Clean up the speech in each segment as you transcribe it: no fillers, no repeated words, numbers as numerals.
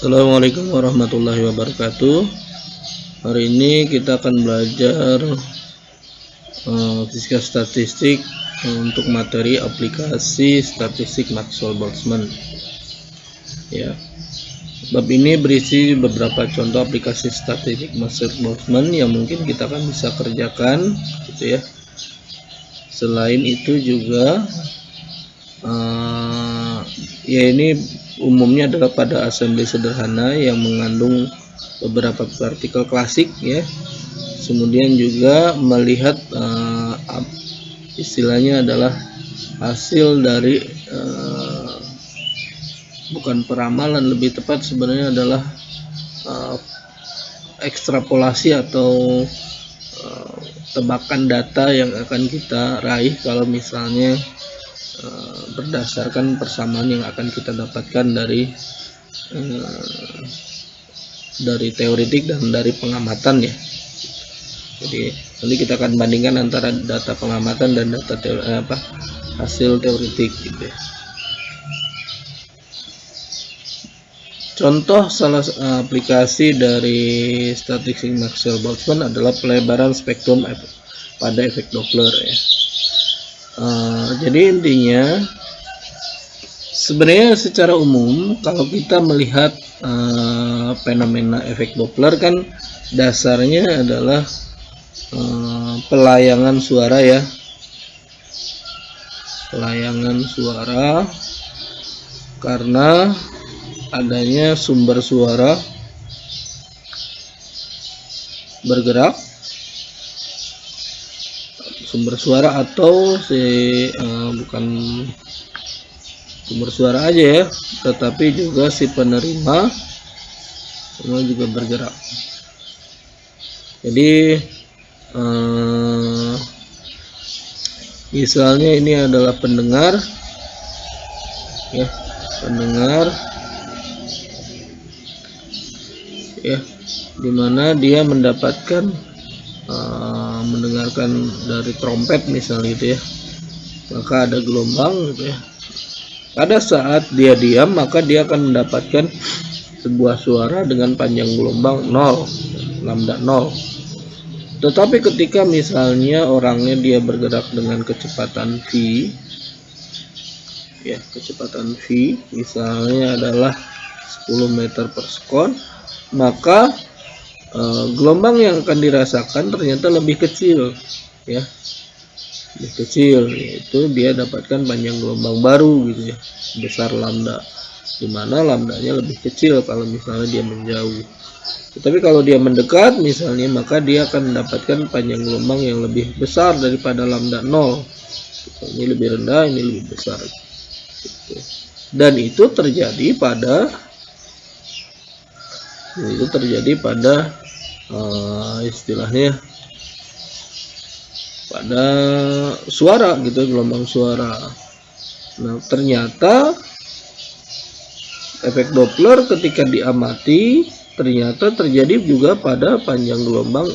Assalamualaikum warahmatullahi wabarakatuh. Hari ini kita akan belajar fisika statistik untuk materi aplikasi statistik Maxwell-Boltzmann. Ya, bab ini berisi beberapa contoh aplikasi statistik Maxwell-Boltzmann yang mungkin kita akan bisa kerjakan, gitu ya. Selain itu juga ya ini umumnya adalah pada assembly sederhana yang mengandung beberapa partikel klasik, ya. Kemudian juga melihat istilahnya adalah hasil dari bukan peramalan, lebih tepat sebenarnya adalah ekstrapolasi atau tebakan data yang akan kita raih kalau misalnya berdasarkan persamaan yang akan kita dapatkan dari teoretik dan dari pengamatan, ya. Jadi nanti kita akan bandingkan antara data pengamatan dan data hasil teoretik, gitu ya. Contoh salah aplikasi dari statistik Maxwell-Boltzmann adalah pelebaran spektrum pada efek Doppler, ya. Jadi intinya sebenarnya secara umum kalau kita melihat fenomena efek Doppler kan dasarnya adalah pelayangan suara, ya. Pelayangan suara karena adanya sumber suara bergerak, sumber suara atau bukan sumber suara aja, ya, tetapi juga si penerima semua juga bergerak. Jadi misalnya ini adalah pendengar, ya, pendengar, ya, dimana dia mendapatkan mendengarkan dari trompet misalnya, gitu ya, maka ada gelombang, gitu ya. Pada saat dia diam maka dia akan mendapatkan sebuah suara dengan panjang gelombang 0, lambda 0. Tetapi ketika misalnya orangnya dia bergerak dengan kecepatan v, ya, kecepatan v misalnya adalah 10 meter per sekon, maka gelombang yang akan dirasakan ternyata lebih kecil, ya, lebih kecil, yaitu dia dapatkan panjang gelombang baru, gitu ya, besar lambda, dimana lambdanya lebih kecil kalau misalnya dia menjauh. Tetapi kalau dia mendekat misalnya, maka dia akan mendapatkan panjang gelombang yang lebih besar daripada lambda 0. Ini lebih rendah, ini lebih besar, gitu. Dan itu terjadi pada istilahnya pada suara, gitu, gelombang suara. Nah, ternyata efek Doppler ketika diamati ternyata terjadi juga pada panjang gelombang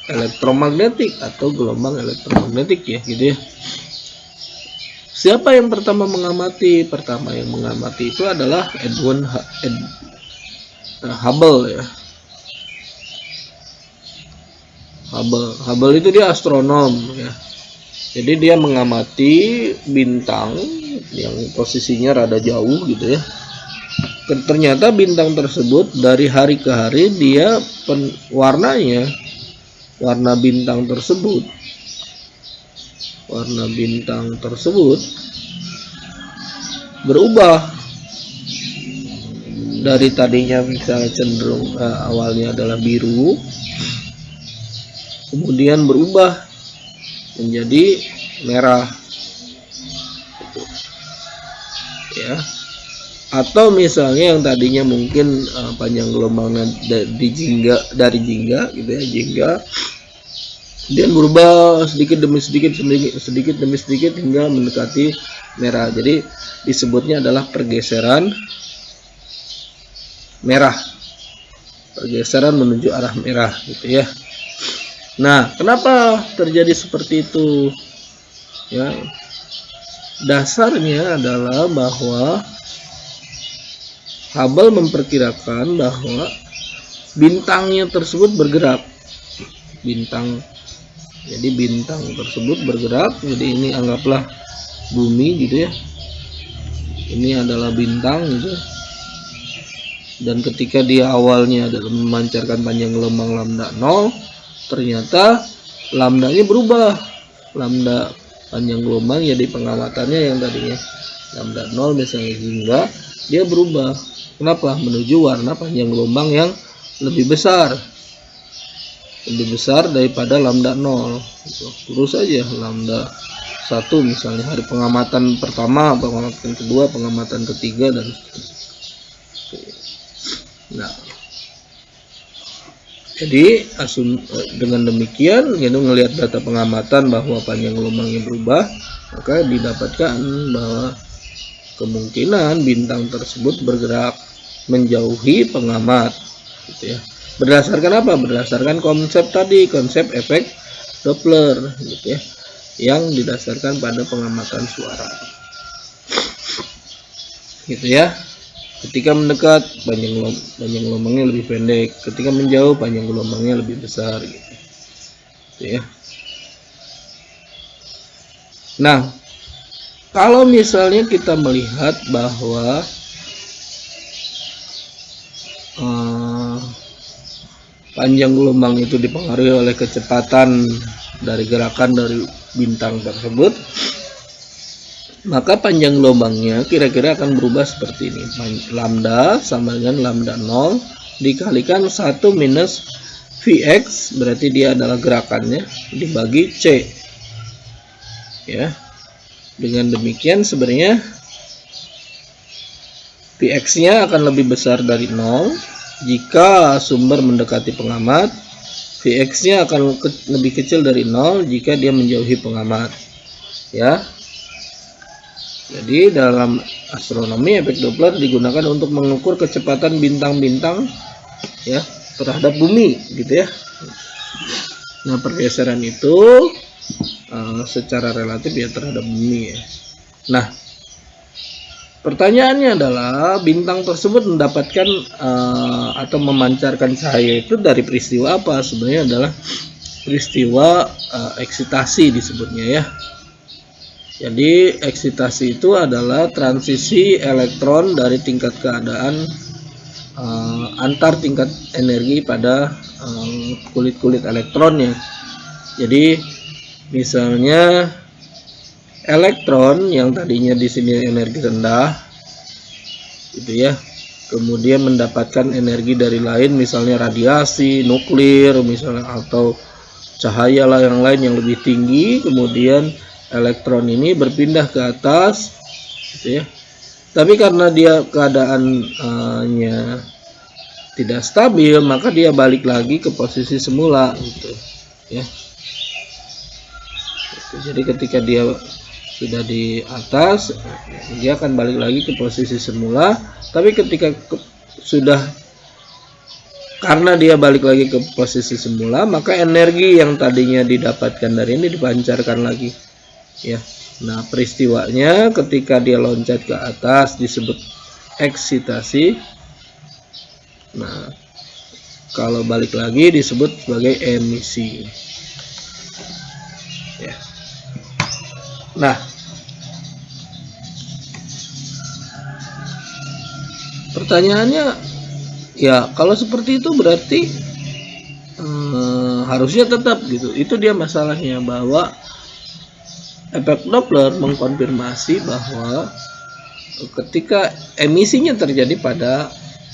elektromagnetik atau gelombang elektromagnetik, ya, gitu ya. Siapa yang pertama mengamati? Pertama yang mengamati itu adalah Edwin Hubble, ya. Hubble itu dia astronom, ya. Jadi dia mengamati bintang yang posisinya rada jauh, gitu ya. Ternyata bintang tersebut dari hari ke hari dia warna bintang tersebut berubah dari tadinya misalnya cenderung awalnya adalah biru, kemudian berubah menjadi merah, gitu, ya. Atau misalnya yang tadinya mungkin panjang gelombangnya dari jingga, gitu ya, jingga, kemudian berubah sedikit demi sedikit hingga mendekati merah. Jadi disebutnya adalah pergeseran merah, pergeseran menuju arah merah, gitu ya. Nah, kenapa terjadi seperti itu, ya? Dasarnya adalah bahwa Hubble memperkirakan bahwa bintangnya tersebut bergerak. Jadi bintang tersebut bergerak. Jadi ini anggaplah bumi gitu ya. Ini adalah bintang gitu. Dan ketika dia awalnya adalah memancarkan panjang gelombang lambda 0, ternyata lambdanya berubah. Lambda panjang gelombang jadi pengamatannya yang tadinya lambda 0 misalnya hingga dia berubah. Kenapa? Menuju warna panjang gelombang yang lebih besar. Lebih besar daripada lambda 0. Terus aja lambda 1 misalnya hari pengamatan pertama, pengamatan kedua, pengamatan ketiga, dan seterusnya. Nah, jadi dengan demikian kita melihat data pengamatan bahwa panjang gelombangnya berubah, maka didapatkan bahwa kemungkinan bintang tersebut bergerak menjauhi pengamat, gitu ya. Berdasarkan apa? Berdasarkan konsep tadi, konsep efek Doppler, gitu ya, yang didasarkan pada pengamatan suara, gitu ya. Ketika mendekat panjang gelombangnya lebih pendek, ketika menjauh panjang gelombangnya lebih besar, gitu ya. Nah, kalau misalnya kita melihat bahwa panjang gelombang itu dipengaruhi oleh kecepatan dari gerakan dari bintang tersebut, maka panjang gelombangnya kira-kira akan berubah seperti ini. Lambda sama dengan lambda 0 dikalikan 1 minus Vx, berarti dia adalah gerakannya, dibagi C. Ya. Dengan demikian sebenarnya Vx-nya akan lebih besar dari 0 jika sumber mendekati pengamat. Vx-nya akan lebih kecil dari 0 jika dia menjauhi pengamat. Ya. Jadi dalam astronomi efek Doppler digunakan untuk mengukur kecepatan bintang-bintang ya terhadap bumi, gitu ya. Nah, pergeseran itu secara relatif ya terhadap bumi ya. Nah, pertanyaannya adalah bintang tersebut mendapatkan atau memancarkan cahaya itu dari peristiwa apa? Sebenarnya adalah peristiwa eksitasi disebutnya ya. Jadi eksitasi itu adalah transisi elektron dari tingkat keadaan antar tingkat energi pada kulit-kulit elektronnya. Jadi misalnya elektron yang tadinya di sini energi rendah, gitu ya, kemudian mendapatkan energi dari lain, misalnya radiasi, nuklir, misalnya atau cahaya lah yang lain yang lebih tinggi, kemudian elektron ini berpindah ke atas, gitu ya. Tapi karena dia keadaannya tidak stabil, maka dia balik lagi ke posisi semula, gitu ya. Jadi ketika dia sudah di atas, dia akan balik lagi ke posisi semula. Tapi ketika karena dia balik lagi ke posisi semula, maka energi yang tadinya didapatkan dari ini dipancarkan lagi. Ya, nah peristiwanya ketika dia loncat ke atas disebut eksitasi. Nah, kalau balik lagi disebut sebagai emisi. Ya. Nah, pertanyaannya, ya kalau seperti itu berarti harusnya tetap gitu. Itu dia masalahnya, bahwa efek Doppler mengkonfirmasi bahwa ketika emisinya terjadi pada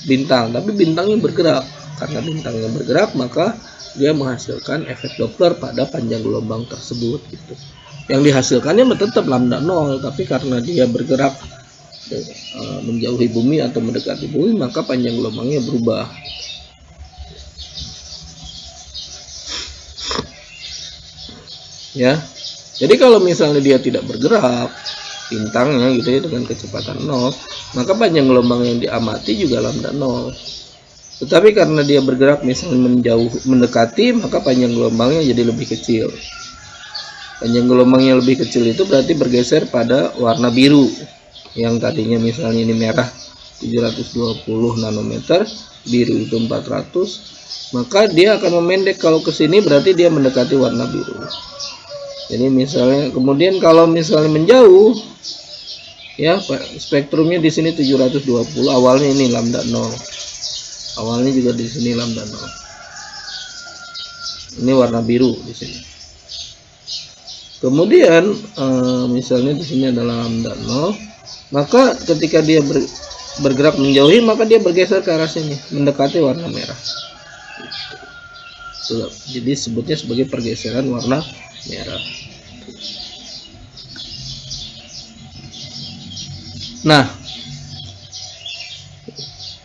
bintang, tapi bintangnya bergerak. Karena bintangnya bergerak, maka dia menghasilkan efek Doppler pada panjang gelombang tersebut, gitu. Yang dihasilkannya tetap lambda 0, tapi karena dia bergerak menjauhi bumi atau mendekati bumi, maka panjang gelombangnya berubah. Ya. Jadi kalau misalnya dia tidak bergerak, bintangnya gitu ya, dengan kecepatan 0, maka panjang gelombang yang diamati juga lambda 0. Tetapi karena dia bergerak misalnya mendekati, maka panjang gelombangnya jadi lebih kecil. Panjang gelombangnya lebih kecil itu berarti bergeser pada warna biru, yang tadinya misalnya ini merah 720 nanometer, biru itu 400, maka dia akan memendek. Kalau ke sini berarti dia mendekati warna biru. Jadi misalnya, kemudian kalau misalnya menjauh, ya spektrumnya di sini 720, awalnya ini lambda 0, awalnya juga di sini lambda 0. Ini warna biru di sini. Kemudian misalnya di sini adalah lambda 0, maka ketika dia bergerak menjauhi, maka dia bergeser ke arah sini, mendekati warna merah. Jadi sebutnya sebagai pergeseran warna merah. Nah,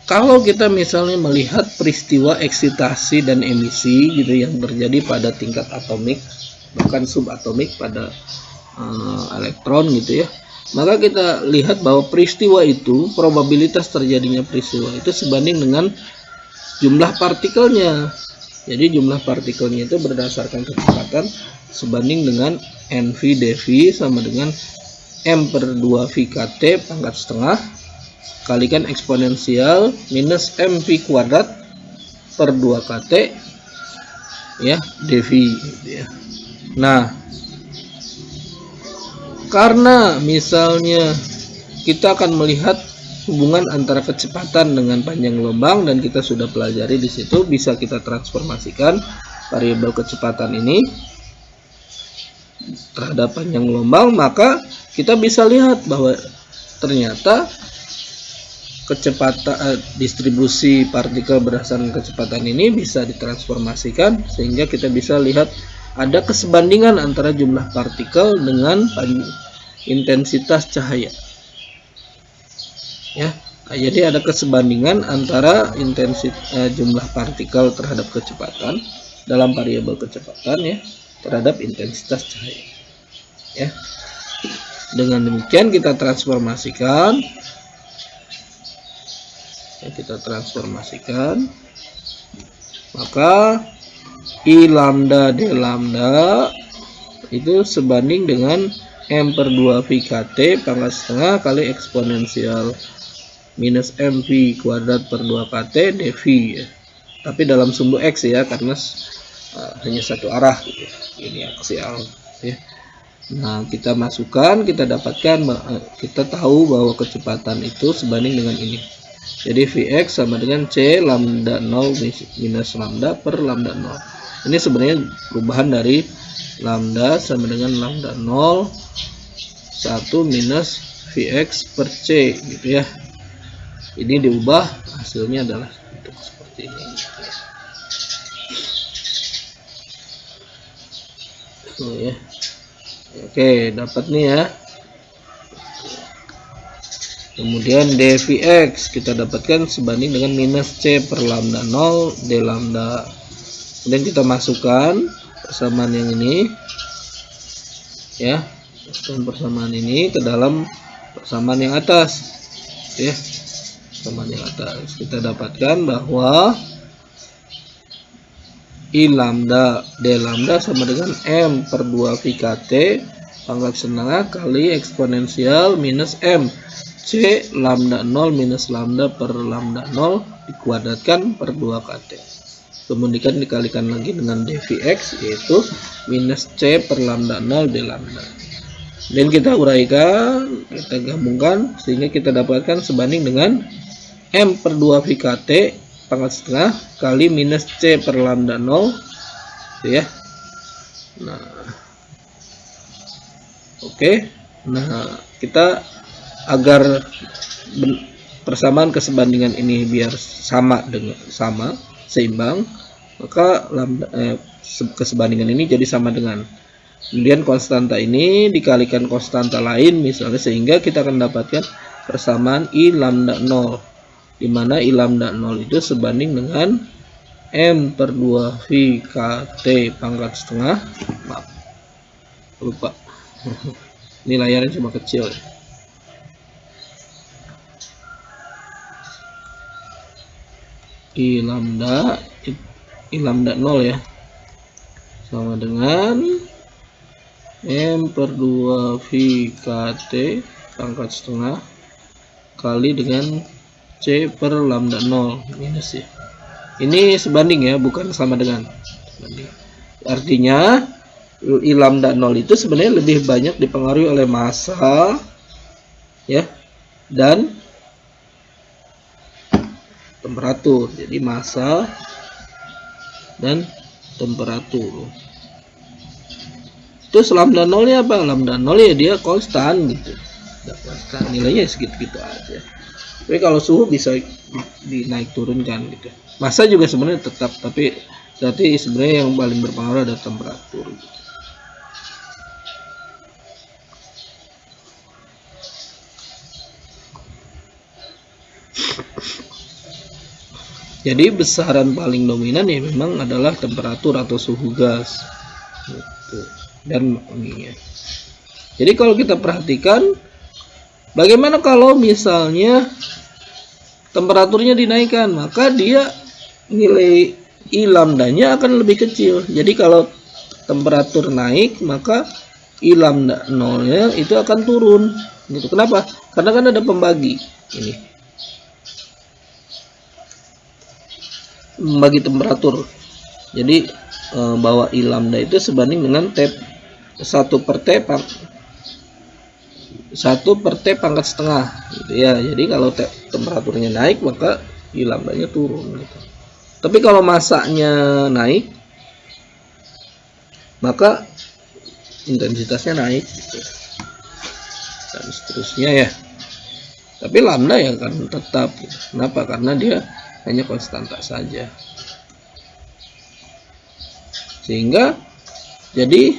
kalau kita misalnya melihat peristiwa eksitasi dan emisi gitu yang terjadi pada tingkat atomik, bahkan subatomik pada elektron gitu ya, maka kita lihat bahwa peristiwa itu, probabilitas terjadinya peristiwa itu sebanding dengan jumlah partikelnya. Jadi jumlah partikelnya itu berdasarkan kecepatan sebanding dengan NV dV sama dengan M per 2 VKT pangkat setengah kalikan eksponensial minus MV kuadrat per 2 KT ya dV ya. Nah, karena misalnya kita akan melihat hubungan antara kecepatan dengan panjang gelombang, dan kita sudah pelajari di situ, bisa kita transformasikan variabel kecepatan ini terhadap panjang gelombang, maka kita bisa lihat bahwa ternyata kecepatan distribusi partikel berdasarkan kecepatan ini bisa ditransformasikan sehingga kita bisa lihat ada kesebandingan antara jumlah partikel dengan intensitas cahaya. Ya, jadi ada kesebandingan antara jumlah partikel terhadap kecepatan dalam variabel kecepatan ya terhadap intensitas cahaya. Ya, dengan demikian kita transformasikan. Maka I lambda D lambda itu sebanding dengan M per 2 VKT pangkat setengah kali eksponensial minus MV kuadrat per 2 KT dV ya. Tapi dalam sumbu X ya, karena hanya satu arah gitu. Ini aksial ya. Nah, kita masukkan, kita dapatkan, kita tahu bahwa kecepatan itu sebanding dengan ini. Jadi Vx sama dengan C lambda 0 minus lambda per lambda 0. Ini sebenarnya perubahan dari lambda sama dengan lambda 0 1 minus Vx per C gitu ya. Ini diubah, hasilnya adalah bentuk seperti ini. Oh, ya. Oke, dapat nih ya. Kemudian dVx kita dapatkan sebanding dengan minus C per lambda 0 D lambda. Kemudian kita masukkan persamaan yang ini ya, persamaan ini ke dalam persamaan yang atas ya. Persamaan yang atas kita dapatkan bahwa I lambda D lambda sama dengan M per 2 VKT pangkat setengah kali eksponensial minus M C lambda 0 minus lambda per lambda 0 dikuadratkan per 2 KT. Kemudian dikalikan lagi dengan dVx yaitu minus C per lambda 0 D lambda. Dan kita uraikan, kita gabungkan sehingga kita dapatkan sebanding dengan M per 2 VKT pangkat setengah kali minus C per lambda 0 ya. Nah, oke. Nah, kita agar persamaan kesebandingan ini biar seimbang, maka kesebandingan ini jadi sama dengan, kemudian konstanta ini dikalikan konstanta lain misalnya, sehingga kita akan dapatkan persamaan I lambda 0, di mana I lambda 0 itu sebanding dengan M per 2 VKT pangkat setengah. Maaf, lupa. Ini layarnya cuma kecil. I lambda 0 ya, sama dengan M per 2 VKT pangkat setengah kali dengan C per lambda 0 minus ya. Ini sebanding ya, bukan sama dengan. Sebanding. Artinya I lambda 0 itu sebenarnya lebih banyak dipengaruhi oleh massa ya dan temperatur. Jadi massa dan temperatur. Terus lambda 0-nya apa? Lambda 0 ya dia konstan gitu. Konstan, nilainya segitu-gitu aja. Tapi kalau suhu bisa dinaik turunkan gitu. Massa juga sebenarnya tetap, tapi berarti sebenarnya yang paling berpengaruh adalah temperatur gitu. Jadi besaran paling dominan ya memang adalah temperatur atau suhu gas gitu. Dan ini ya. Jadi kalau kita perhatikan, bagaimana kalau misalnya temperaturnya dinaikkan, maka dia nilai I lambdanya akan lebih kecil. Jadi kalau temperatur naik, maka I lambda 0-nya itu akan turun gitu. Kenapa? Karena kan ada pembagi ini, membagi temperatur. Jadi bahwa I lambda itu sebanding dengan T 1 per T pangkat setengah gitu ya. Jadi kalau temperaturnya naik, maka I lambdanya turun gitu. Tapi kalau massanya naik, maka intensitasnya naik gitu. Dan seterusnya ya. Tapi lambda ya kan tetap gitu. Kenapa? Karena dia hanya konstanta saja. Sehingga jadi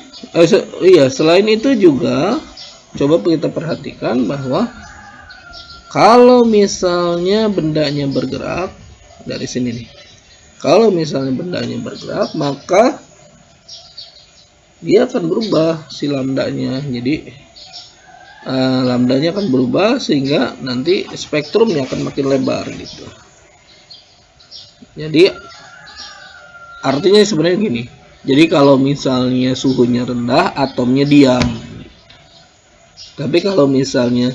selain itu juga coba kita perhatikan bahwa kalau misalnya bendanya bergerak dari sini nih. Kalau misalnya bendanya bergerak, maka dia akan berubah si lambdanya. Jadi lambdanya akan berubah sehingga nanti spektrumnya akan makin lebar gitu. Jadi artinya sebenarnya gini. Jadi kalau misalnya suhunya rendah, atomnya diam. Tapi kalau misalnya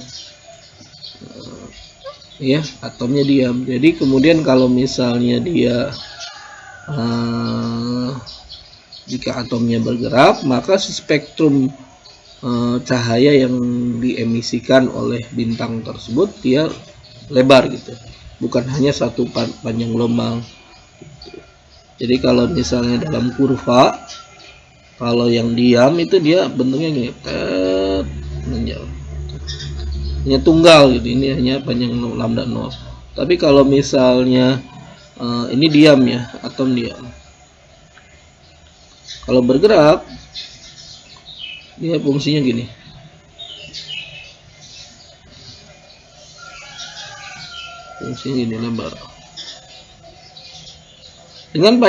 ya atomnya diam. Jadi kemudian kalau misalnya dia jika atomnya bergerak, maka spektrum cahaya yang diemisikan oleh bintang tersebut dia lebar gitu. Bukan hanya satu panjang gelombang. Jadi kalau misalnya dalam kurva, kalau yang diam itu dia bentuknya gini, hanya tunggal gitu. Ini hanya panjang lambda 0. Tapi kalau misalnya ini diam ya, atom diam. Kalau bergerak, dia fungsinya gini. Fungsinya gini, lebar. Dengan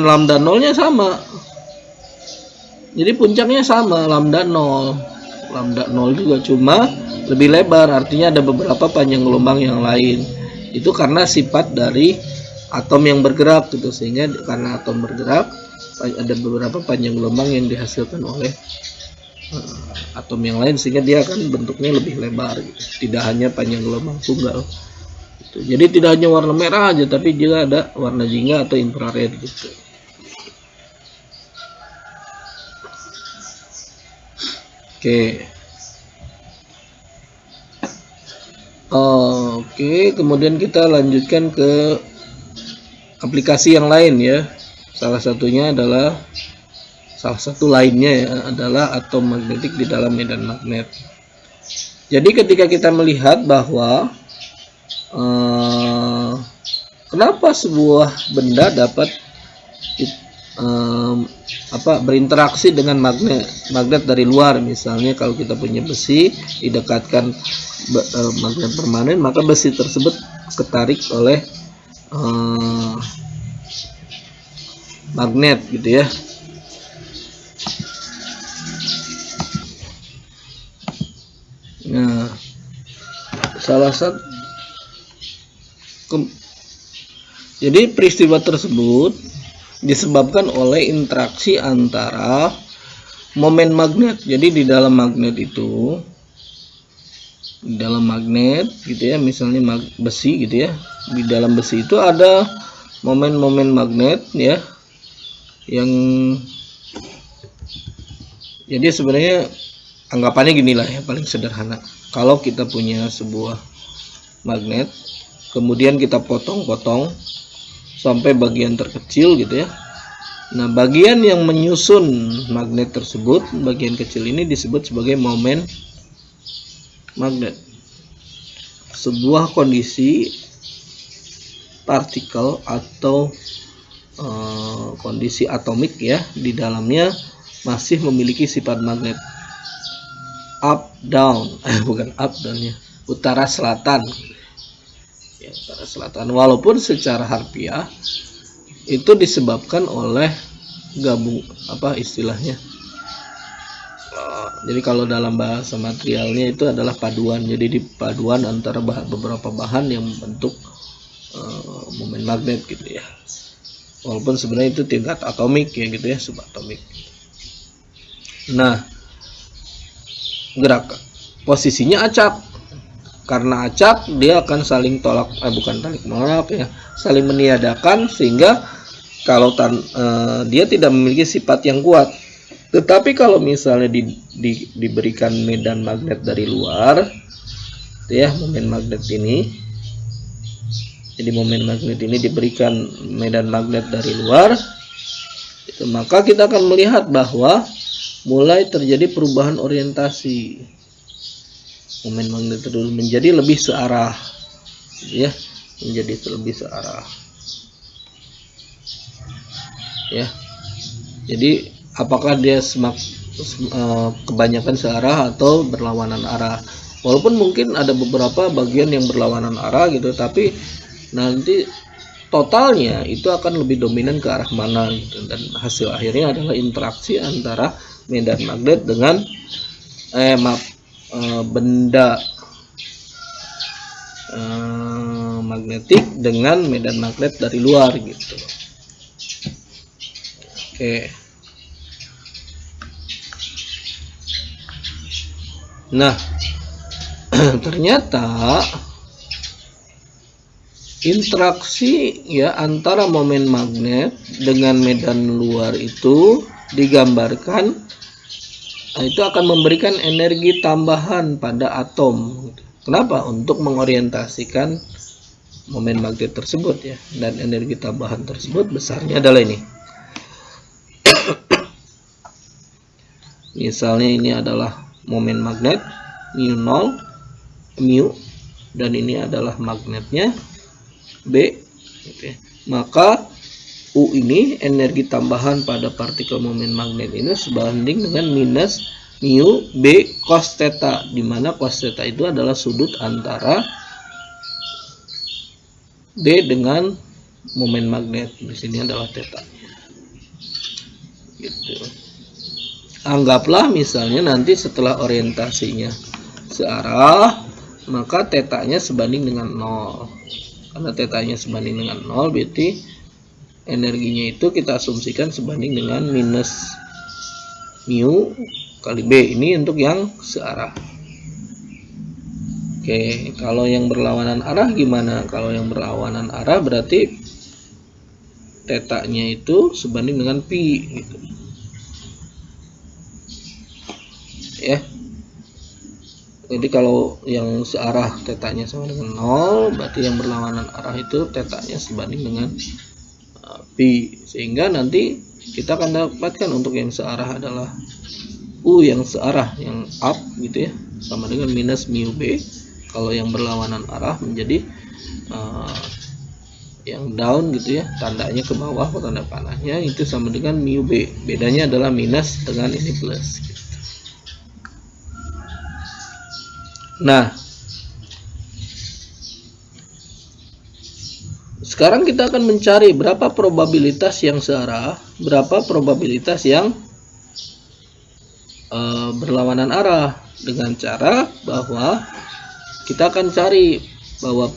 lambda 0-nya sama. Jadi puncaknya sama, lambda 0. Lambda 0 juga, cuma lebih lebar. Artinya ada beberapa panjang gelombang yang lain. Itu karena sifat dari atom yang bergerak gitu. Sehingga karena atom bergerak, ada beberapa panjang gelombang yang dihasilkan oleh atom yang lain, sehingga dia akan bentuknya lebih lebar gitu. Tidak hanya panjang gelombang tunggal gitu. Jadi tidak hanya warna merah aja, tapi juga ada warna jingga atau infrared gitu. Oke, kemudian kita lanjutkan ke aplikasi yang lain ya. Salah satu lainnya ya adalah atom magnetik di dalam medan magnet. Jadi ketika kita melihat bahwa kenapa sebuah benda dapat berinteraksi dengan magnet dari luar, misalnya kalau kita punya besi didekatkan magnet permanen, maka besi tersebut ketarik oleh magnet gitu ya. Nah, salah satu jadi peristiwa tersebut disebabkan oleh interaksi antara momen magnet. Jadi di dalam magnet itu Di dalam magnet gitu ya, misalnya besi gitu ya, di dalam besi itu ada momen-momen magnet ya, yang jadi sebenarnya anggapannya gini lah ya, paling sederhana. Kalau kita punya sebuah magnet, kemudian kita potong-potong sampai bagian terkecil gitu ya. Nah, bagian yang menyusun magnet tersebut, bagian kecil ini disebut sebagai momen magnet. Sebuah kondisi partikel atau kondisi atomik ya, di dalamnya masih memiliki sifat magnet. Up down, bukan up down ya, utara selatan. Ya, utara selatan. Walaupun secara harfiah itu disebabkan oleh gabung istilahnya. Jadi kalau dalam bahasa materialnya itu adalah paduan. Jadi di paduan antara beberapa bahan yang membentuk momen magnet gitu ya. Walaupun sebenarnya itu tingkat atomik ya gitu ya, subatomik. Nah, gerak posisinya acak. Karena acak dia akan saling saling meniadakan, sehingga kalau dia tidak memiliki sifat yang kuat. Tetapi kalau misalnya diberikan medan magnet dari luar, ya momen magnet ini, jadi momen magnet ini diberikan medan magnet dari luar, maka kita akan melihat bahwa mulai terjadi perubahan orientasi. Momen magnet tersebut menjadi lebih searah, ya, menjadi lebih searah, ya. Jadi apakah dia kebanyakan searah atau berlawanan arah? Walaupun mungkin ada beberapa bagian yang berlawanan arah gitu, tapi nanti totalnya itu akan lebih dominan ke arah mana gitu. Dan hasil akhirnya adalah interaksi antara medan magnet dengan benda magnetik dengan medan magnet dari luar gitu. Oke. Nah, ternyata interaksi ya antara momen magnet dengan medan luar itu digambarkan, itu akan memberikan energi tambahan pada atom. Kenapa? Untuk mengorientasikan momen magnet tersebut ya. Dan energi tambahan tersebut besarnya adalah ini. Misalnya ini adalah momen magnet mu, dan ini adalah magnetnya B gitu ya. Maka U ini energi tambahan pada partikel momen magnet ini sebanding dengan minus mu B cos theta, di mana cos theta itu adalah sudut antara B dengan momen magnet. Di sini adalah theta. Gitu. Anggaplah misalnya nanti setelah orientasinya searah, maka tetanya sebanding dengan 0. Karena tetanya sebanding dengan 0, berarti energinya itu kita asumsikan sebanding dengan minus mu kali B. Ini untuk yang searah. Oke, kalau yang berlawanan arah gimana? Kalau yang berlawanan arah berarti tetanya itu sebanding dengan pi gitu. Ya. Jadi kalau yang searah tetanya sama dengan 0, berarti yang berlawanan arah itu tetanya sebanding dengan pi. Sehingga nanti kita akan dapatkan untuk yang searah adalah U yang searah, yang up gitu ya, sama dengan minus mu B. Kalau yang berlawanan arah menjadi yang down gitu ya, tandanya ke bawah, tanda panahnya itu sama dengan mu B. Bedanya adalah minus dengan ini plus gitu. Nah, sekarang kita akan mencari berapa probabilitas yang searah, berapa probabilitas yang berlawanan arah, dengan cara bahwa kita akan cari bahwa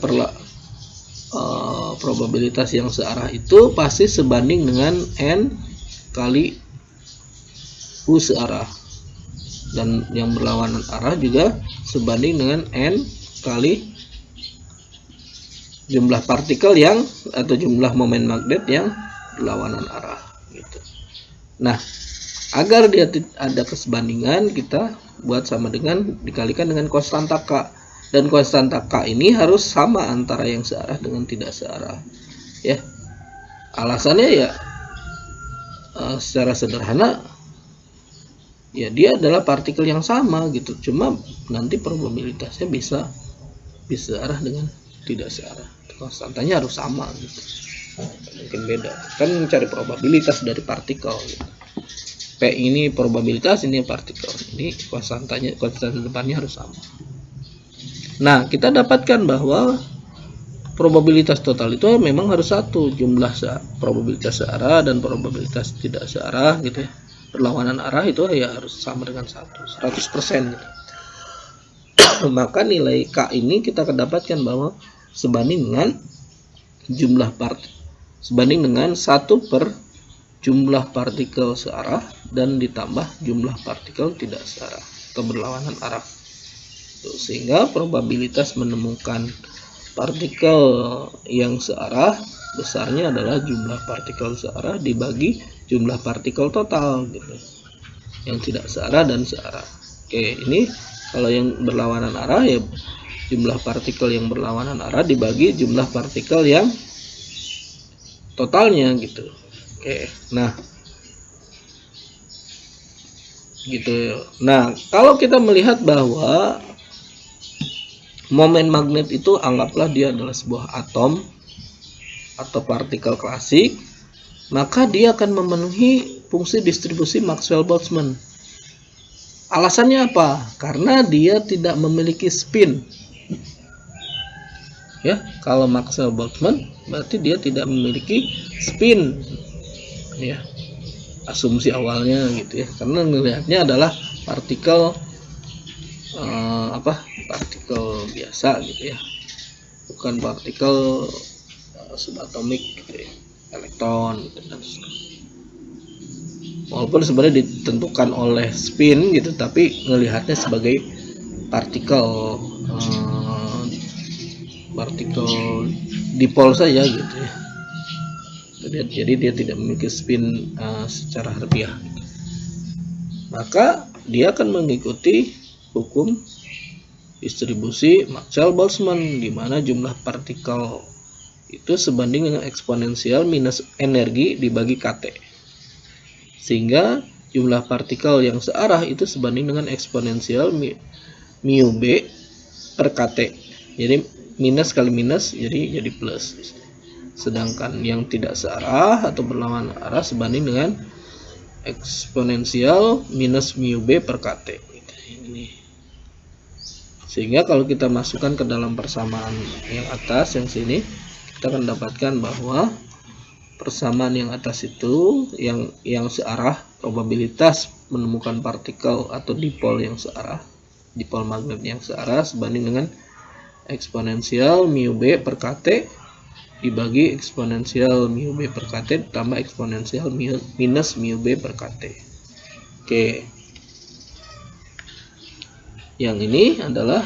probabilitas yang searah itu pasti sebanding dengan N kali U searah. dan yang berlawanan arah juga sebanding dengan N kali jumlah partikel yang atau jumlah momen magnet yang berlawanan arah gitu. Nah, agar dia ada kesebandingan, kita buat sama dengan dikalikan dengan konstanta K, dan konstanta K ini harus sama antara yang searah dengan tidak searah ya. Alasannya ya secara sederhana ya, dia adalah partikel yang sama gitu, cuma nanti probabilitasnya bisa searah dengan tidak searah, konstantanya harus sama gitu. Mungkin beda, kan mencari probabilitas dari partikel gitu. P ini probabilitas, ini partikel, ini konstantanya, konstanta depannya harus sama. Nah, kita dapatkan bahwa probabilitas total itu memang harus satu, jumlah probabilitas searah dan probabilitas tidak searah gitu ya, berlawanan arah itu ya harus sama dengan 100% gitu. Maka nilai K ini kita akan dapatkan bahwa sebanding dengan jumlah sebanding dengan 1 per jumlah partikel searah dan ditambah jumlah partikel tidak searah atau berlawanan arah. Sehingga probabilitas menemukan partikel yang searah besarnya adalah jumlah partikel searah dibagi jumlah partikel total gitu, yang tidak searah dan searah. Oke, ini kalau yang berlawanan arah ya jumlah partikel yang berlawanan arah dibagi jumlah partikel yang totalnya gitu. Oke, nah gitu. Nah, kalau kita melihat bahwa momen magnet itu anggaplah dia adalah sebuah atom atau partikel klasik, maka dia akan memenuhi fungsi distribusi Maxwell-Boltzmann. Alasannya apa? Karena dia tidak memiliki spin. Ya, kalau Maxwell-Boltzmann berarti dia tidak memiliki spin. Ya, asumsi awalnya gitu ya. Karena melihatnya adalah partikel partikel biasa gitu ya, bukan partikel subatomik gitu ya, elektron gitu. Walaupun sebenarnya ditentukan oleh spin gitu, tapi melihatnya sebagai partikel dipol saja gitu ya. Jadi dia tidak memiliki spin secara harfiah. Maka dia akan mengikuti hukum distribusi Maxwell-Boltzmann, di mana jumlah partikel itu sebanding dengan eksponensial minus energi dibagi KT. Sehingga jumlah partikel yang searah itu sebanding dengan eksponensial mu B per KT. Jadi minus kali minus jadi plus. Sedangkan yang tidak searah atau berlawanan arah sebanding dengan eksponensial minus mu B per KT. Ini. Sehingga kalau kita masukkan ke dalam persamaan yang atas, yang sini, kita akan dapatkan bahwa persamaan yang atas itu yang searah, probabilitas menemukan partikel atau dipol yang searah, dipol magnet yang searah sebanding dengan eksponensial mu B per KT dibagi eksponensial mu B per KT ditambah eksponensial minus mu B per KT. Oke. Yang ini adalah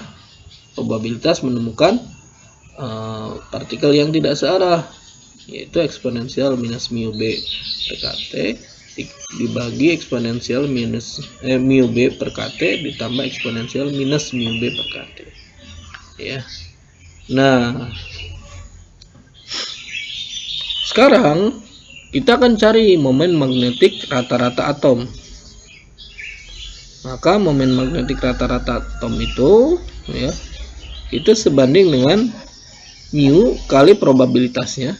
probabilitas menemukan partikel yang tidak searah, yaitu eksponensial minus mu B per KT dibagi eksponensial minus mu B per KT ditambah eksponensial minus mu B per KT. Ya. Nah, sekarang kita akan cari momen magnetik rata-rata atom. Maka momen magnetik rata-rata atom itu ya, itu sebanding dengan mu kali probabilitasnya.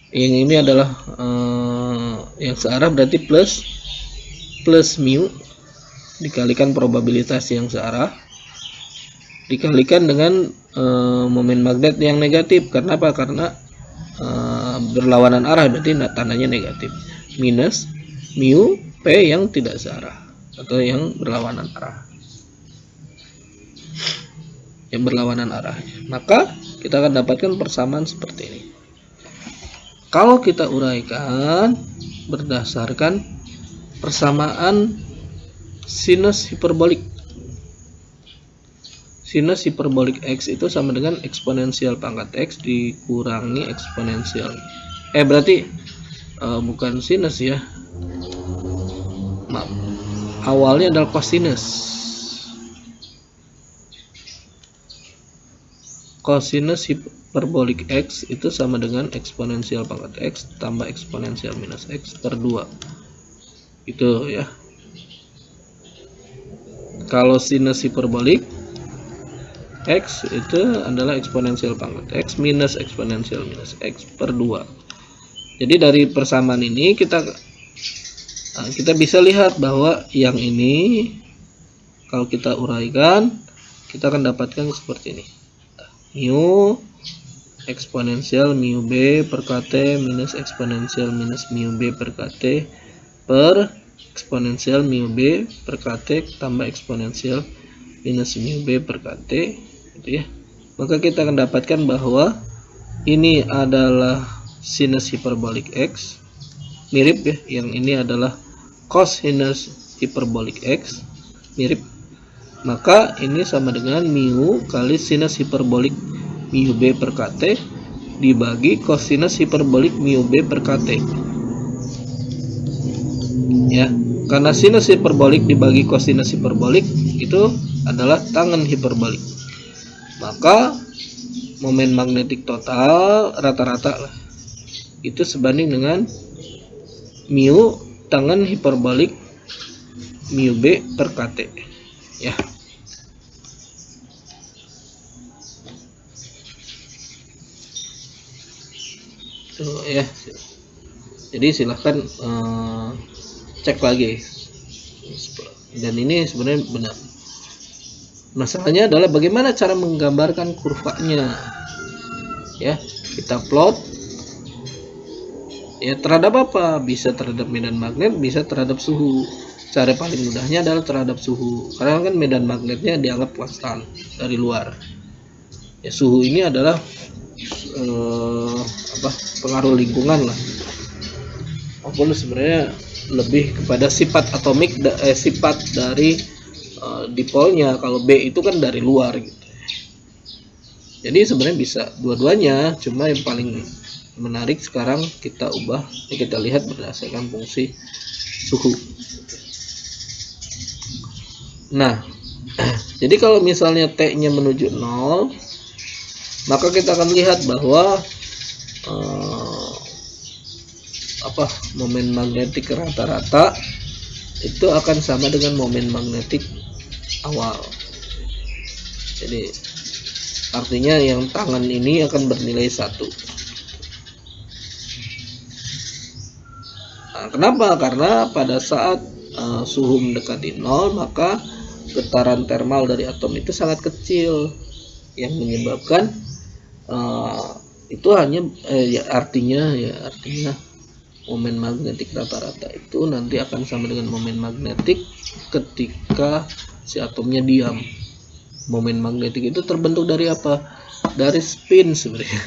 Yang ini adalah yang searah berarti plus mu dikalikan probabilitas yang searah dikalikan dengan momen magnet yang negatif. Karena apa? Karena berlawanan arah, berarti tandanya negatif, minus mu P yang tidak searah atau yang berlawanan arah, maka kita akan dapatkan persamaan seperti ini. Kalau kita uraikan berdasarkan persamaan sinus hiperbolik. Sinus hiperbolik X itu sama dengan eksponensial pangkat X dikurangi eksponensial. Berarti bukan sinus ya. Maaf. Awalnya adalah kosinus. Kosinus hiperbolik X itu sama dengan eksponensial pangkat X tambah eksponensial minus X per 2. Itu ya. Kalau sinus hiperbolik X itu adalah eksponensial pangkat X minus eksponensial minus X per 2. Jadi dari persamaan ini kita bisa lihat bahwa yang ini kalau kita uraikan kita akan dapatkan seperti ini. Mu eksponensial mu B per KT minus eksponensial minus mu B per KT per eksponensial mu B per KT tambah eksponensial minus mu B per KT, gitu ya. Maka kita akan dapatkan bahwa ini adalah sinus hiperbolik X, mirip ya, yang ini adalah cosinus hiperbolik X, mirip. Maka ini sama dengan mu kali sinus hiperbolik mu B per KT dibagi cosinus hiperbolik mu B per KT. Ya, karena sinus hiperbolik dibagi cosinus hiperbolik itu adalah tangen hiperbolik. Maka momen magnetik total rata-rata itu sebanding dengan mu tangen hiperbolik mu B per KT, ya. Tuh, ya. Jadi silahkan cek lagi. Dan ini sebenarnya benar. Masalahnya adalah bagaimana cara menggambarkan kurvanya. Ya, kita plot. Ya, terhadap apa? Bisa terhadap medan magnet, bisa terhadap suhu. Cara paling mudahnya adalah terhadap suhu. Karena kan medan magnetnya dianggap konstan dari luar. Ya, suhu ini adalah pengaruh lingkungan lah. Walaupun sebenarnya lebih kepada sifat atomik, sifat dari dipolnya. Kalau B itu kan dari luar gitu. Jadi sebenarnya bisa dua-duanya, cuma yang paling menarik sekarang kita ubah, kita lihat berdasarkan fungsi suhu. Nah, jadi kalau misalnya T-nya menuju 0, maka kita akan lihat bahwa momen magnetik rata-rata itu akan sama dengan momen magnetik awal. Jadi artinya yang tangan ini akan bernilai 1. Nah, kenapa? Karena pada saat suhu mendekati 0, maka getaran termal dari atom itu sangat kecil, yang menyebabkan itu hanya artinya momen magnetik rata-rata itu nanti akan sama dengan momen magnetik ketika si atomnya diam. Momen magnetik itu terbentuk dari apa? Dari spin sebenarnya.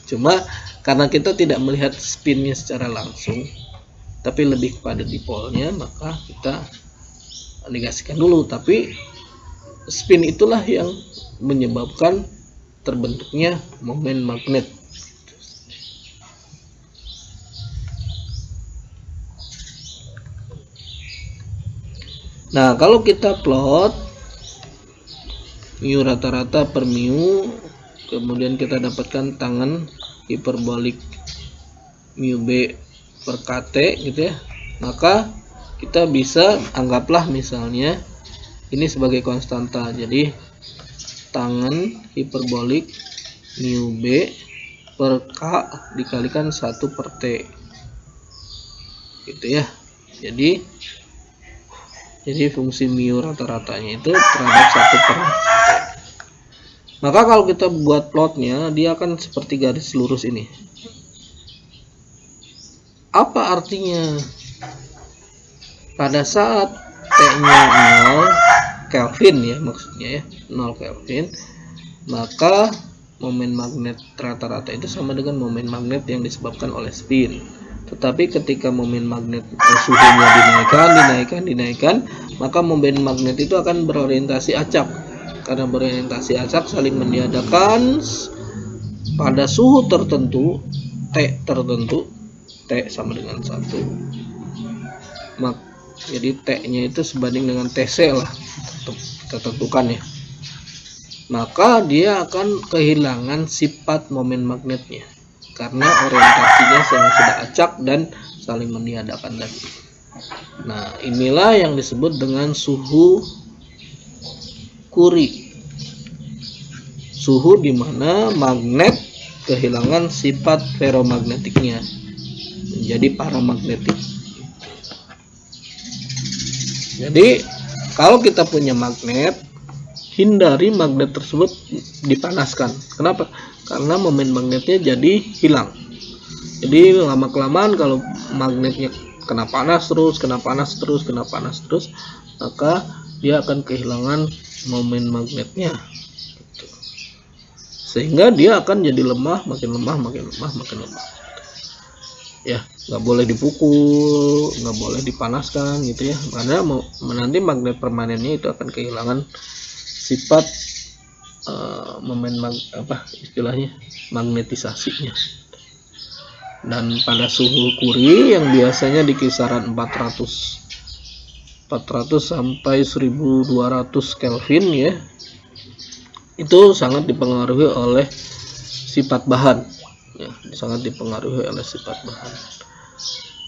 Cuma karena kita tidak melihat spinnya secara langsung, tapi lebih kepada dipolnya, maka kita negasikan dulu. Tapi spin itulah yang menyebabkan terbentuknya momen magnet. Nah, kalau kita plot mu rata-rata per mu, kemudian kita dapatkan tangen hiperbolik mu B per KT gitu ya. Maka kita bisa anggaplah misalnya ini sebagai konstanta. Jadi tangen hiperbolik mu B per K dikalikan 1 per T. Gitu ya. Jadi fungsi mu rata-ratanya itu terhadap 1 per T. Maka kalau kita buat plotnya, dia akan seperti garis lurus ini. Apa artinya? Pada saat T-nya 0 Kelvin ya, maksudnya ya, 0 Kelvin, maka momen magnet rata-rata itu sama dengan momen magnet yang disebabkan oleh spin. Tetapi ketika momen magnet suhunya dinaikkan, maka momen magnet itu akan berorientasi acak. Karena berorientasi acak saling meniadakan pada suhu tertentu, T tertentu, T sama dengan 1. Jadi T-nya itu sebanding dengan TC lah, kita tentukan ya. Maka dia akan kehilangan sifat momen magnetnya karena orientasinya sudah acak dan saling meniadakan tadi. Nah, inilah yang disebut dengan suhu Curie. Suhu di mana magnet kehilangan sifat ferromagnetiknya menjadi paramagnetik. Jadi, kalau kita punya magnet, hindari magnet tersebut dipanaskan. Kenapa? Karena momen magnetnya jadi hilang. Jadi lama-kelamaan kalau magnetnya kena panas terus, maka dia akan kehilangan momen magnetnya. Sehingga dia akan jadi lemah, makin lemah. Ya, nggak boleh dipukul, nggak boleh dipanaskan gitu ya. Karena nanti magnet permanennya itu akan kehilangan sifat magnetisasinya. Dan pada suhu Curie yang biasanya di kisaran 400 sampai 1200 Kelvin ya, itu sangat dipengaruhi oleh sifat bahan ya,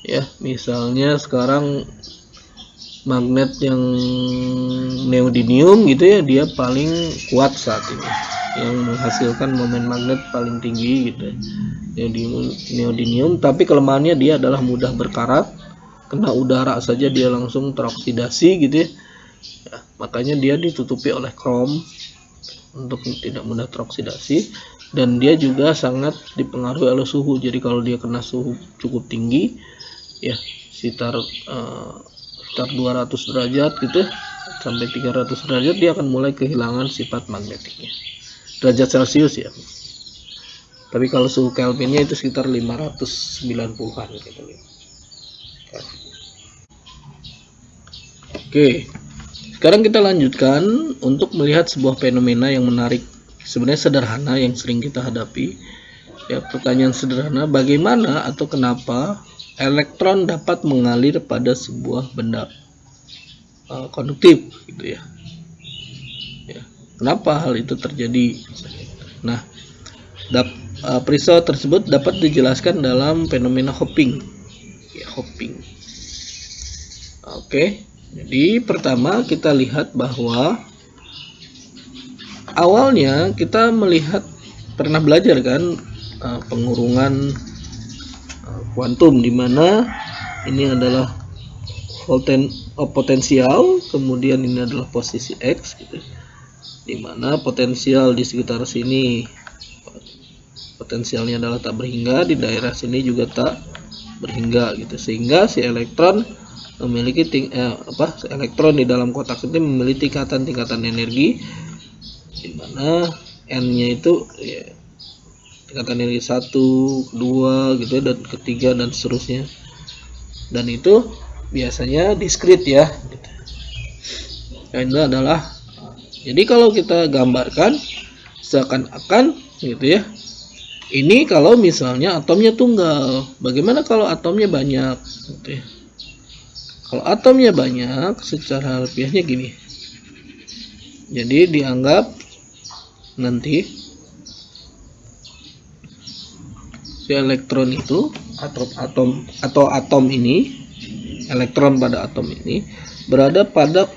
ya. Misalnya sekarang magnet yang neodymium gitu ya, dia paling kuat saat ini, yang menghasilkan momen magnet paling tinggi gitu, neodymium. Tapi kelemahannya dia adalah mudah berkarat, kena udara saja dia langsung teroksidasi gitu ya. Makanya dia ditutupi oleh krom untuk tidak mudah teroksidasi, dan dia juga sangat dipengaruhi oleh suhu. Jadi kalau dia kena suhu cukup tinggi ya, sekitar 200 derajat gitu sampai 300 derajat, dia akan mulai kehilangan sifat magnetiknya, derajat Celcius ya. Tapi kalau suhu Kelvinnya itu sekitar 590-an gitu. Oke, sekarang kita lanjutkan untuk melihat sebuah fenomena yang menarik, sebenarnya sederhana, yang sering kita hadapi ya. Pertanyaan sederhana, bagaimana atau kenapa elektron dapat mengalir pada sebuah benda konduktif gitu ya. Kenapa hal itu terjadi? Nah, peristiwa tersebut dapat dijelaskan dalam fenomena hopping ya, Oke, jadi pertama kita lihat bahwa awalnya kita pernah belajar kan pengurungan kuantum, di mana ini adalah potensial, kemudian ini adalah posisi X gitu, di mana potensial di sekitar sini potensialnya adalah tak berhingga, di daerah sini juga tak berhingga gitu, sehingga si elektron memiliki elektron di dalam kotak ini memiliki tingkatan energi, di mana N-nya itu ya, tingkatan energi 1, 2 gitu, dan ketiga dan seterusnya. Dan itu biasanya diskrit ya gitu. Dan itu adalah, jadi kalau kita gambarkan seakan-akan gitu ya, ini kalau misalnya atomnya tunggal. Bagaimana kalau atomnya banyak gitu ya? Kalau atomnya banyak, secara harfiahnya gini. Jadi dianggap nanti si elektron itu atom ini, elektron pada atom ini berada pada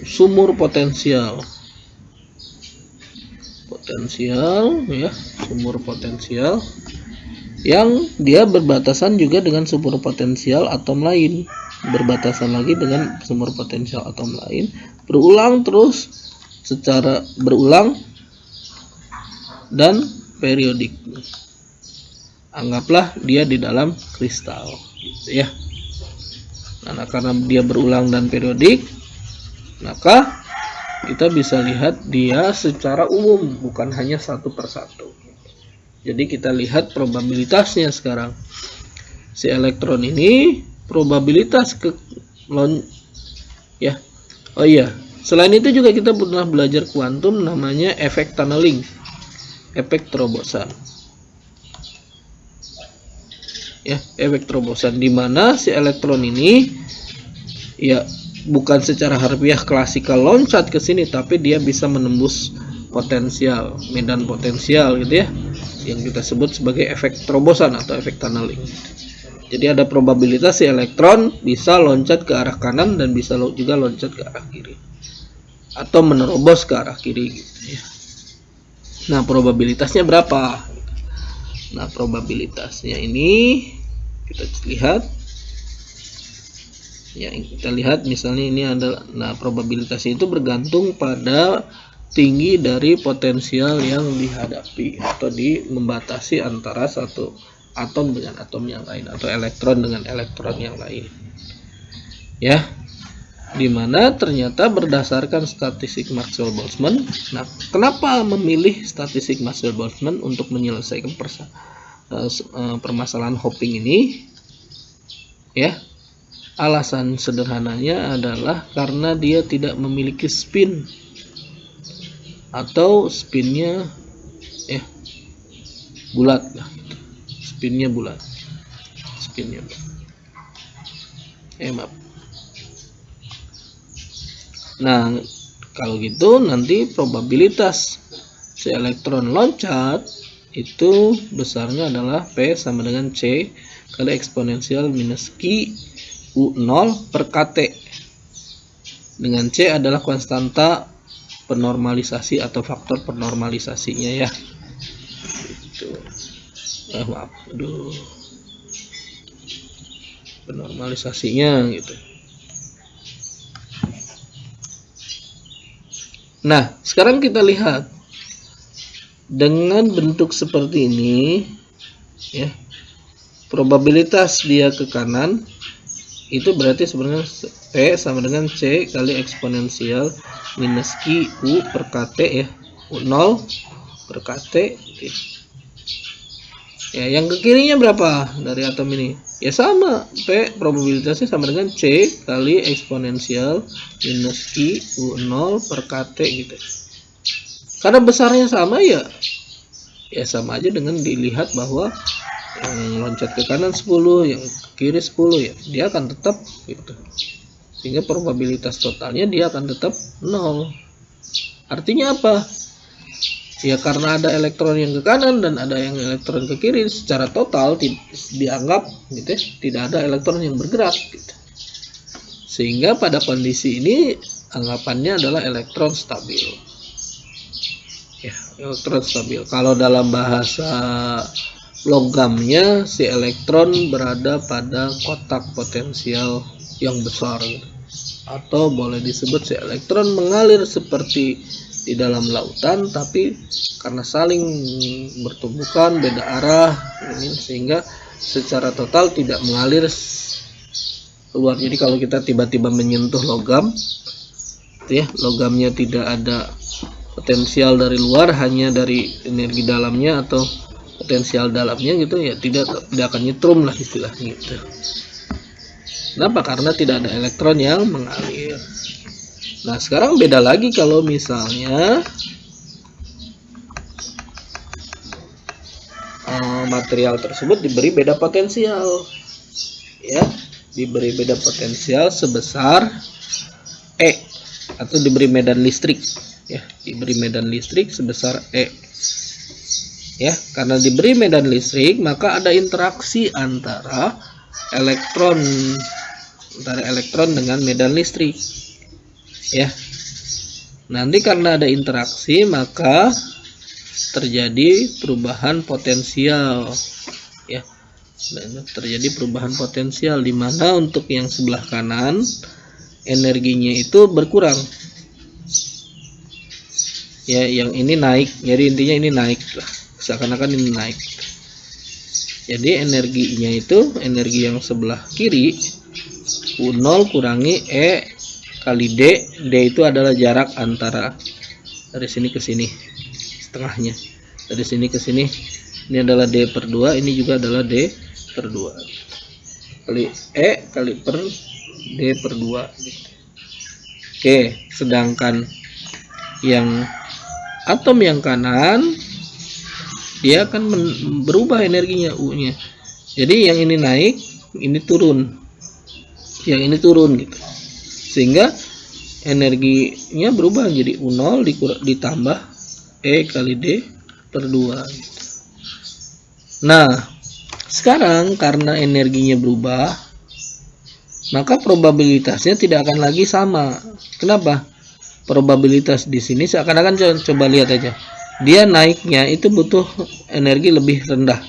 sumur potensial ya, sumur potensial yang dia berbatasan juga dengan sumur potensial atom lain, berbatasan lagi dengan sumur potensial atom lain, berulang terus secara berulang dan periodik. Anggaplah dia di dalam kristal gitu ya. Nah, karena dia berulang dan periodik, maka kita bisa lihat dia secara umum, bukan hanya satu persatu. Jadi kita lihat probabilitasnya sekarang. si elektron ini probabilitas ya. Oh iya, selain itu juga kita pernah belajar kuantum namanya efek tunneling, efek terobosan. Ya, efek terobosan di mana si elektron ini ya bukan secara harfiah klasikal loncat ke sini, tapi dia bisa menembus potensial, medan potensial gitu ya, yang kita sebut sebagai efek terobosan atau efek tunneling. Jadi ada probabilitas si elektron bisa loncat ke arah kanan dan bisa juga loncat ke arah kiri atau menerobos ke arah kiri gitu ya. Nah, probabilitasnya berapa? Nah, probabilitasnya ini kita lihat. Ya, kita lihat misalnya ini adalah, nah probabilitas itu bergantung pada tinggi dari potensial yang dihadapi atau membatasi antara satu atom dengan atom yang lain atau elektron dengan elektron yang lain. Ya, dimana ternyata berdasarkan statistik Maxwell-Boltzmann. Nah, kenapa memilih statistik Maxwell-Boltzmann untuk menyelesaikan permasalahan hopping ini? Ya, alasan sederhananya adalah karena dia tidak memiliki spin atau spinnya bulat lah, spinnya bulat. Maaf. Nah, kalau gitu nanti probabilitas si elektron loncat itu besarnya adalah P sama dengan C kali eksponensial minus Q U0 per KT, dengan C adalah konstanta penormalisasi atau faktor penormalisasinya ya. Gitu. Maaf, penormalisasinya gitu. Nah, sekarang kita lihat dengan bentuk seperti ini ya, probabilitas dia ke kanan itu berarti sebenarnya P sama dengan C kali eksponensial minus Q U per KT ya, U0 per KT. Ya, yang ke kirinya berapa dari atom ini? Ya sama, P probabilitasnya sama dengan C kali eksponensial minus Q U0 per KT gitu. Karena besarnya sama ya sama aja dengan dilihat bahwa yang loncat ke kanan 10, yang ke kiri 10 ya, dia akan tetap gitu. Sehingga probabilitas totalnya dia akan tetap 0. Artinya apa? Ya karena ada elektron yang ke kanan dan ada yang elektron ke kiri, secara total dianggap gitu ya, tidak ada elektron yang bergerak gitu. Sehingga pada kondisi ini anggapannya adalah elektron stabil. Ya, elektron stabil. Kalau dalam bahasa logamnya, si elektron berada pada kotak potensial yang besar gitu. Atau boleh disebut si elektron mengalir seperti di dalam lautan, tapi karena saling bertumbukan beda arah ini, sehingga secara total tidak mengalir keluar. Jadi kalau kita tiba-tiba menyentuh logam ya, logamnya tidak ada potensial dari luar, hanya dari energi dalamnya atau potensial dalamnya gitu ya, tidak akan nyetrum lah istilahnya gitu. Kenapa? Karena tidak ada elektron yang mengalir. Nah, sekarang beda lagi kalau misalnya material tersebut diberi beda potensial ya, diberi beda potensial sebesar E, atau diberi medan listrik ya, diberi medan listrik sebesar E ya. Karena diberi medan listrik, maka ada interaksi antara elektron dengan medan listrik ya. Nanti karena ada interaksi, maka terjadi perubahan potensial ya. Terjadi perubahan potensial di mana untuk yang sebelah kanan energinya itu berkurang ya, yang ini naik. Jadi intinya ini naik lah, seakan-akan ini naik. Jadi energinya itu, energi yang sebelah kiri U0 kurangi E kali D. D itu adalah jarak antara dari sini ke sini, setengahnya. Dari sini ke sini, ini adalah D per 2, ini juga adalah D per 2. kali E kali per D per 2 gitu. Oke, sedangkan yang atom yang kanan dia akan berubah energinya U-nya. Jadi yang ini naik, ini turun. Yang ini turun gitu. Sehingga energinya berubah jadi U0 ditambah E kali D per 2 gitu. Nah, sekarang karena energinya berubah, maka probabilitasnya tidak akan lagi sama. Kenapa? Probabilitas di sini seakan-akan, coba lihat aja. Dia naiknya itu butuh energi lebih rendah.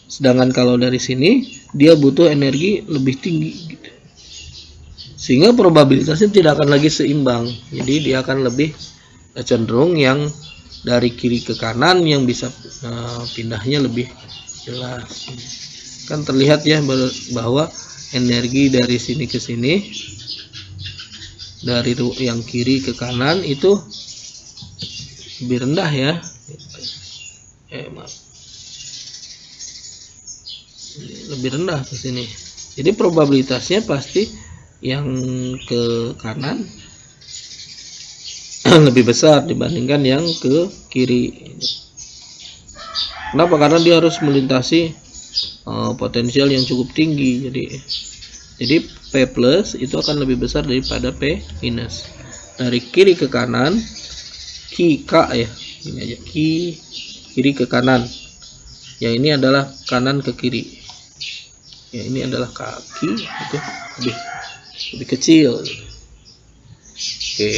Sedangkan kalau dari sini dia butuh energi lebih tinggi gitu. Sehingga probabilitasnya tidak akan lagi seimbang. Jadi dia akan lebih cenderung yang dari kiri ke kanan yang bisa pindahnya lebih jelas. Kan terlihat ya bahwa energi dari sini ke sini, dari yang kiri ke kanan itu lebih rendah ya. Maaf. Lebih rendah ke sini. Jadi probabilitasnya pasti yang ke kanan lebih besar dibandingkan yang ke kiri. Kenapa? Karena dia harus melintasi potensial yang cukup tinggi. Jadi P plus itu akan lebih besar daripada P minus. Dari kiri ke kanan, K ya, ini aja, kiri ke kanan. Yang ini adalah kanan ke kiri. Ya, ini adalah kaki, itu lebih kecil. Oke.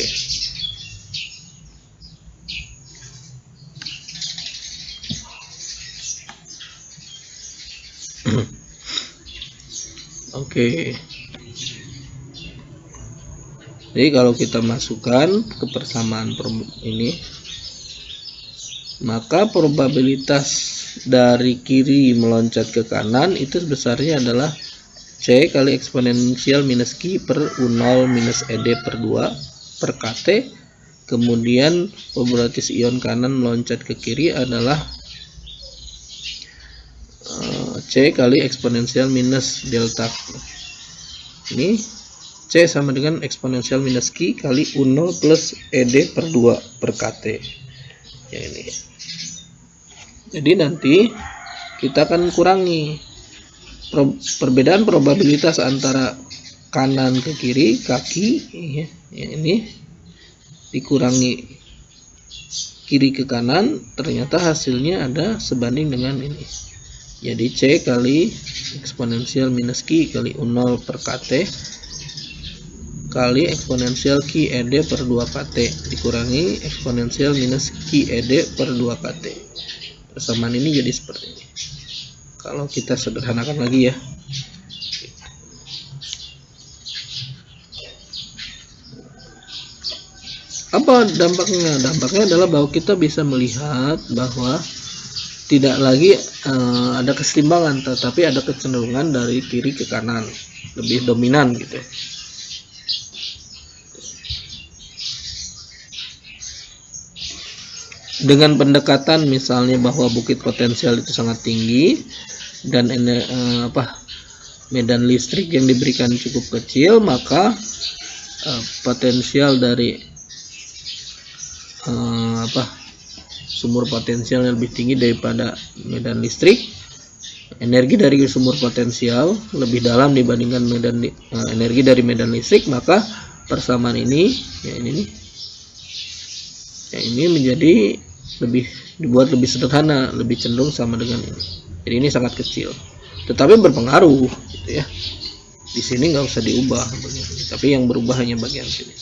Oke. Jadi kalau kita masukkan ke persamaan ini, maka probabilitas dari kiri meloncat ke kanan itu besarnya adalah C kali eksponensial minus Q per U0 minus ED per 2 per KT. Kemudian probabilitas ion kanan meloncat ke kiri adalah C kali eksponensial minus delta. Ini C sama dengan eksponensial minus Q kali U0 plus ED per 2 per KT. Yang ini. Jadi nanti kita akan kurangi perbedaan probabilitas antara kanan ke kiri, kaki ya, ini dikurangi kiri ke kanan, ternyata hasilnya ada sebanding dengan ini. Jadi C kali eksponensial minus Q kali U0 per KT kali eksponensial Q ED per 2 KT dikurangi eksponensial minus Q ED per 2 KT. Persamaan ini jadi seperti ini. Kalau kita sederhanakan lagi ya. Apa dampaknya? Dampaknya adalah bahwa kita bisa melihat bahwa tidak lagi ada keseimbangan, tetapi ada kecenderungan dari kiri ke kanan, lebih dominan gitu. Dengan pendekatan misalnya bahwa bukit potensial itu sangat tinggi dan medan listrik yang diberikan cukup kecil, maka potensial dari sumur potensial yang lebih tinggi daripada medan listrik, energi dari sumur potensial lebih dalam dibandingkan energi dari medan listrik, maka persamaan ini ya ini menjadi dibuat lebih sederhana, lebih cenderung sama dengan ini. Jadi ini sangat kecil, tetapi berpengaruh gitu ya. Di sini nggak usah diubah begini, tapi yang berubah hanya bagian sini.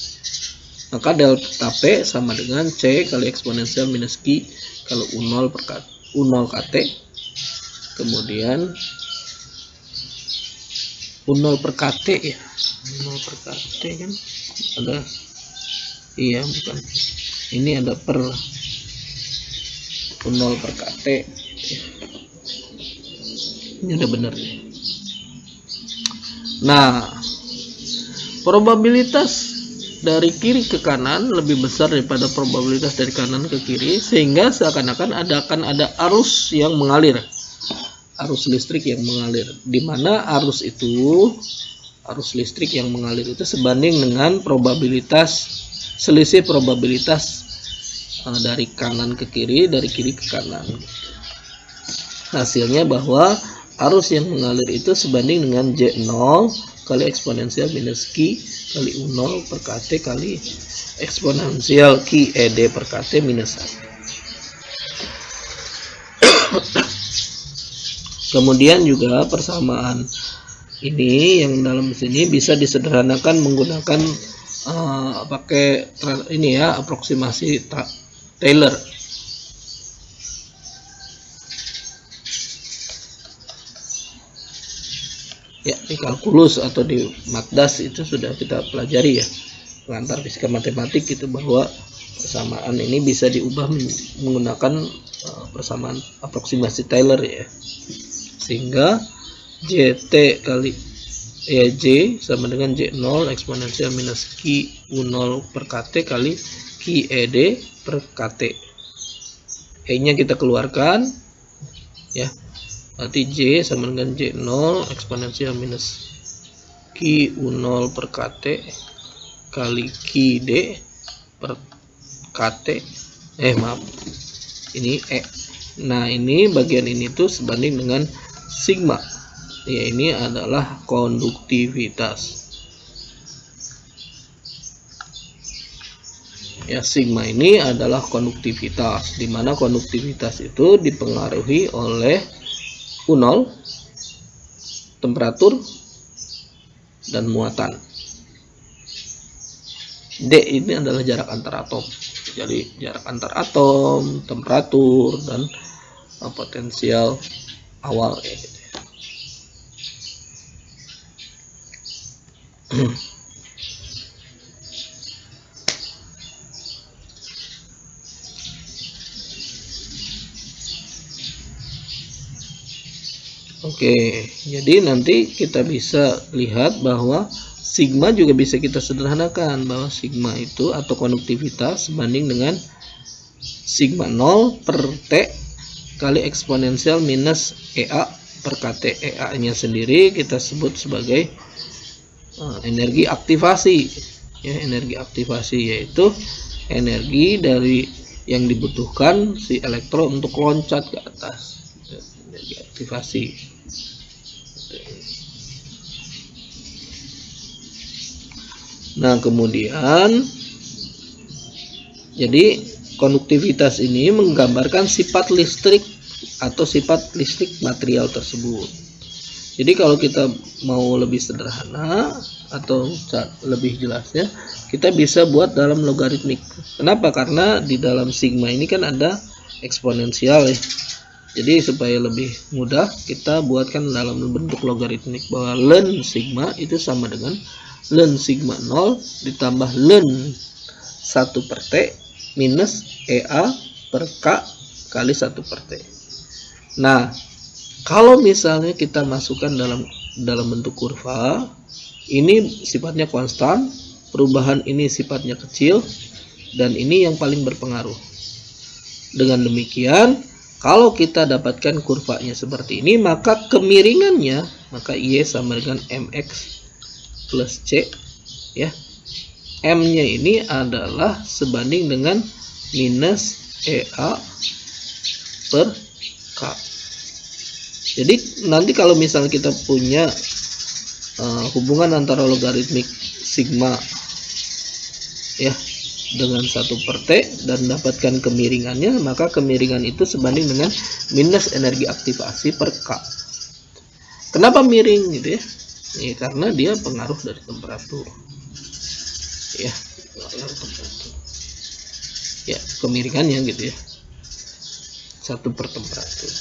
Maka delta P sama dengan C kali eksponensial minus Q kalau U0 KT. Kemudian U0 per KT ya. U0 per KT kan ada, iya bukan. Ini ada per U0 per KT. Ini udah benar. Nah, probabilitas dari kiri ke kanan lebih besar daripada probabilitas dari kanan ke kiri, sehingga seakan-akan akan ada arus yang mengalir arus listrik yang mengalir, di mana arus listrik yang mengalir itu sebanding dengan selisih probabilitas dari kanan ke kiri, dari kiri ke kanan. Hasilnya bahwa arus yang mengalir itu sebanding dengan J0 kali eksponensial minus Q kali U0 per KT kali eksponensial Q ED per KT minus 1. Kemudian juga persamaan ini yang dalam sini bisa disederhanakan menggunakan pakai ini ya, aproksimasi Taylor. Ya, di kalkulus atau di Magdas itu sudah kita pelajari ya, pengantar fisika matematik itu, bahwa persamaan ini bisa diubah menggunakan persamaan aproksimasi Taylor ya. Sehingga JT kali J sama dengan J0 eksponensial minus Q U0 per KT kali Q ED per KT. E-nya kita keluarkan ya. Berarti J sama dengan J0 eksponensial minus Q U0 per KT kali Q D per KT. Maaf. Ini E. Nah, ini bagian ini tuh sebanding dengan sigma. Ya, ini adalah konduktivitas. Ya, sigma ini adalah konduktivitas, di mana konduktivitas itu dipengaruhi oleh U0, temperatur, dan muatan. D ini adalah jarak antar atom. Jadi jarak antar atom, temperatur, dan potensial awal ya. Oke, jadi nanti kita bisa lihat bahwa sigma juga bisa kita sederhanakan, bahwa sigma itu atau konduktivitas sebanding dengan sigma 0 per T kali eksponensial minus EA per KT. EA-nya sendiri kita sebut sebagai energi aktivasi. Ya, energi aktivasi yaitu energi dari yang dibutuhkan si elektron untuk loncat ke atas. Energi aktivasi. Nah, kemudian jadi konduktivitas ini menggambarkan sifat listrik atau sifat listrik material tersebut. Jadi kalau kita mau lebih sederhana atau lebih jelasnya, kita bisa buat dalam logaritmik. Kenapa? Karena di dalam sigma ini kan ada eksponensial ya. Jadi supaya lebih mudah kita buatkan dalam bentuk logaritmik, bahwa ln sigma itu sama dengan ln sigma 0 ditambah ln 1 per T minus EA per K kali 1 per T. Nah, kalau misalnya kita masukkan dalam bentuk kurva, ini sifatnya konstan, perubahan ini sifatnya kecil, dan ini yang paling berpengaruh. Dengan demikian, kalau kita dapatkan kurvanya seperti ini, maka kemiringannya, maka Y sama dengan MX plus C ya. M-nya ini adalah sebanding dengan minus EA per K. Jadi nanti kalau misalnya kita punya hubungan antara logaritmik sigma ya dengan 1 per T dan dapatkan kemiringannya, maka kemiringan itu sebanding dengan minus energi aktivasi per K. Kenapa miring gitu ya? Ya, karena dia pengaruh dari temperatur. Ya, ya kemiringannya gitu ya. 1 per temperatur.